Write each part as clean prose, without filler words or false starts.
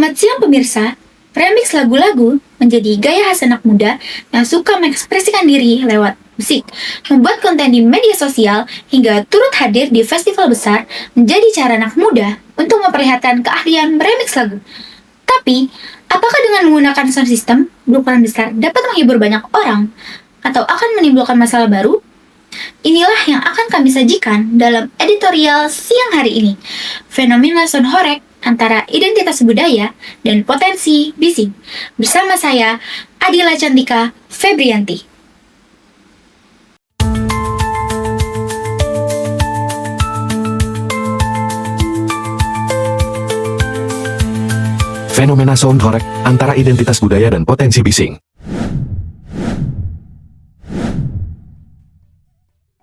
Selamat siang pemirsa, remix lagu-lagu menjadi gaya khas anak muda yang suka mengekspresikan diri lewat musik. Membuat konten di media sosial hingga turut hadir di festival besar menjadi cara anak muda untuk memperlihatkan keahlian remix lagu. Tapi, apakah dengan menggunakan sound system berukuran besar dapat menghibur banyak orang? Atau akan menimbulkan masalah baru? Inilah yang akan kami sajikan dalam editorial siang hari ini. Fenomena sound horeg antara identitas budaya dan potensi bising. Bersama saya, Adila Cantika Febrianti. Fenomena sound horeg antara identitas budaya dan potensi bising.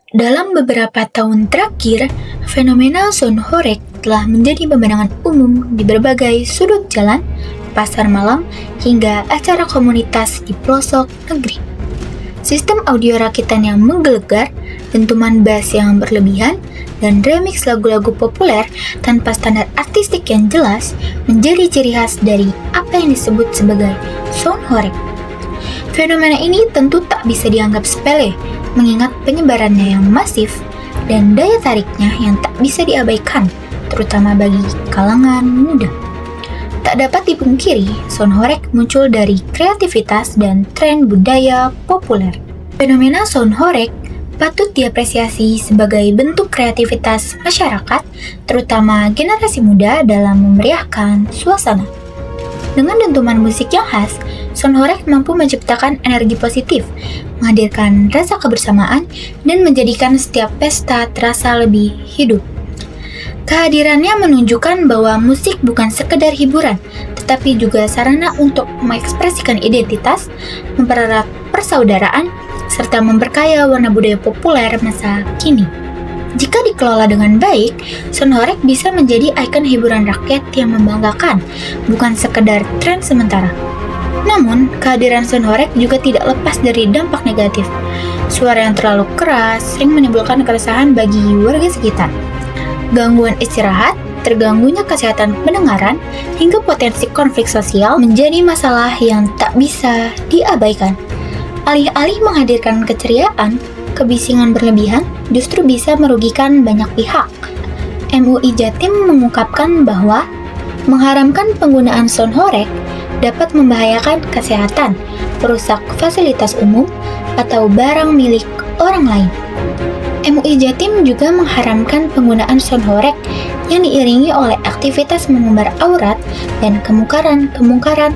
Dalam beberapa tahun terakhir, fenomena sound horeg telah menjadi pemandangan umum di berbagai sudut jalan, pasar malam, hingga acara komunitas di pelosok negeri. Sistem audio rakitan yang menggelegar, dentuman bass yang berlebihan, dan remix lagu-lagu populer tanpa standar artistik yang jelas menjadi ciri khas dari apa yang disebut sebagai sound horeg. Fenomena ini tentu tak bisa dianggap sepele, mengingat penyebarannya yang masif dan daya tariknya yang tak bisa diabaikan, terutama bagi kalangan muda. Tak dapat dipungkiri, sound horeg muncul dari kreativitas dan tren budaya populer. Fenomena sound horeg patut diapresiasi sebagai bentuk kreativitas masyarakat, terutama generasi muda dalam memeriahkan suasana. Dengan dentuman musik yang khas, sound horeg mampu menciptakan energi positif, menghadirkan rasa kebersamaan, dan menjadikan setiap pesta terasa lebih hidup. Kehadirannya menunjukkan bahwa musik bukan sekedar hiburan, tetapi juga sarana untuk mengekspresikan identitas, mempererat persaudaraan, serta memperkaya warna budaya populer masa kini. Jika dikelola dengan baik, sound horeg bisa menjadi ikon hiburan rakyat yang membanggakan, bukan sekedar tren sementara. Namun, kehadiran sound horeg juga tidak lepas dari dampak negatif. Suara yang terlalu keras sering menimbulkan keresahan bagi warga sekitar. Gangguan istirahat, terganggunya kesehatan pendengaran, hingga potensi konflik sosial menjadi masalah yang tak bisa diabaikan. Alih-alih menghadirkan keceriaan, kebisingan berlebihan justru bisa merugikan banyak pihak. MUI Jatim mengungkapkan bahwa mengharamkan penggunaan sound horeg dapat membahayakan kesehatan, merusak fasilitas umum, atau barang milik orang lain. MUI Jatim juga mengharamkan penggunaan sound horeg yang diiringi oleh aktivitas mengumbar aurat dan kemungkaran-kemungkaran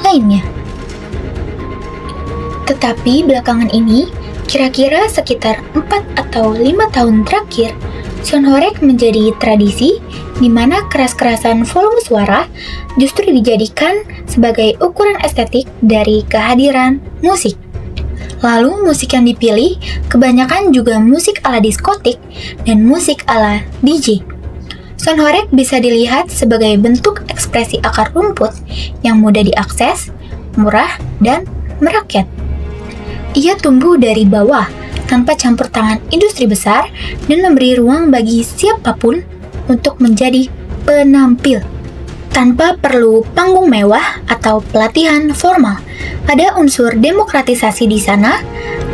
lainnya. Tetapi belakangan ini, kira-kira sekitar 4 atau 5 tahun terakhir, sound horeg menjadi tradisi di mana keras-kerasan volume suara justru dijadikan sebagai ukuran estetik dari kehadiran musik. Lalu musik yang dipilih kebanyakan juga musik ala diskotik dan musik ala DJ. Sound horeg bisa dilihat sebagai bentuk ekspresi akar rumput yang mudah diakses, murah, dan merakyat. Ia tumbuh dari bawah, tanpa campur tangan industri besar, dan memberi ruang bagi siapapun untuk menjadi penampil. Tanpa perlu panggung mewah atau pelatihan formal, ada unsur demokratisasi di sana,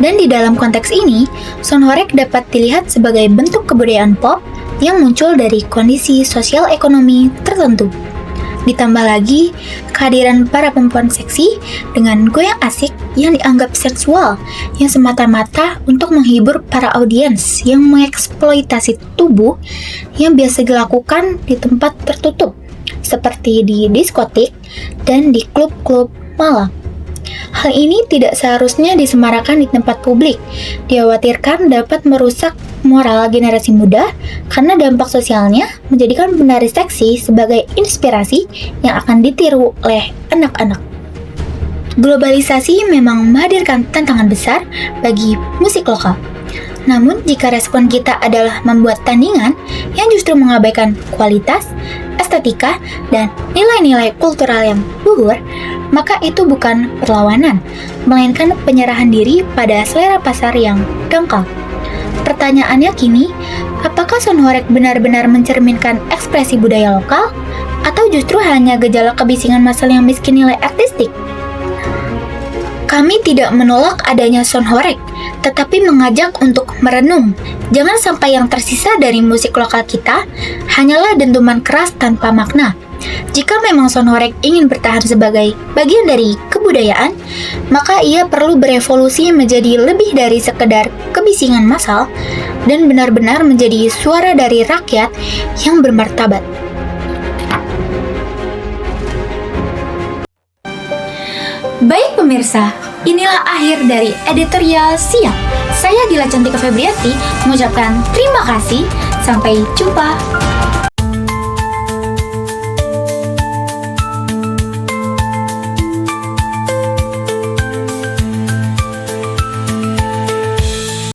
dan di dalam konteks ini, sound horeg dapat dilihat sebagai bentuk kebudayaan pop yang muncul dari kondisi sosial ekonomi tertentu. Ditambah lagi, kehadiran para perempuan seksi dengan goyang asik yang dianggap sensual, yang semata-mata untuk menghibur para audiens yang mengeksploitasi tubuh yang biasa dilakukan di tempat tertutup, seperti di diskotik dan di klub-klub malam. Hal ini tidak seharusnya disemarakan di tempat publik, dikhawatirkan dapat merusak moral generasi muda karena dampak sosialnya menjadikan penari seksi sebagai inspirasi yang akan ditiru oleh anak-anak. Globalisasi memang menghadirkan tantangan besar bagi musik lokal. Namun, jika respon kita adalah membuat tandingan yang justru mengabaikan kualitas, estetika, dan nilai-nilai kultural yang luhur, maka itu bukan perlawanan, melainkan penyerahan diri pada selera pasar yang dangkal. Pertanyaannya kini, apakah apakah Sonhorek benar-benar mencerminkan ekspresi budaya lokal, atau justru hanya gejala kebisingan massal yang miskin nilai artistik? Kami tidak menolak adanya Sonhorek, tetapi mengajak untuk merenung. Jangan sampai yang tersisa dari musik lokal kita hanyalah dentuman keras tanpa makna. Jika memang Sonhorek ingin bertahan sebagai bagian dari kebudayaan, maka ia perlu berevolusi menjadi lebih dari sekedar kebisingan massal dan benar-benar menjadi suara dari rakyat yang bermartabat. Baik pemirsa, inilah akhir dari editorial siang. Saya Dila Cantika Febriati mengucapkan terima kasih. Sampai jumpa.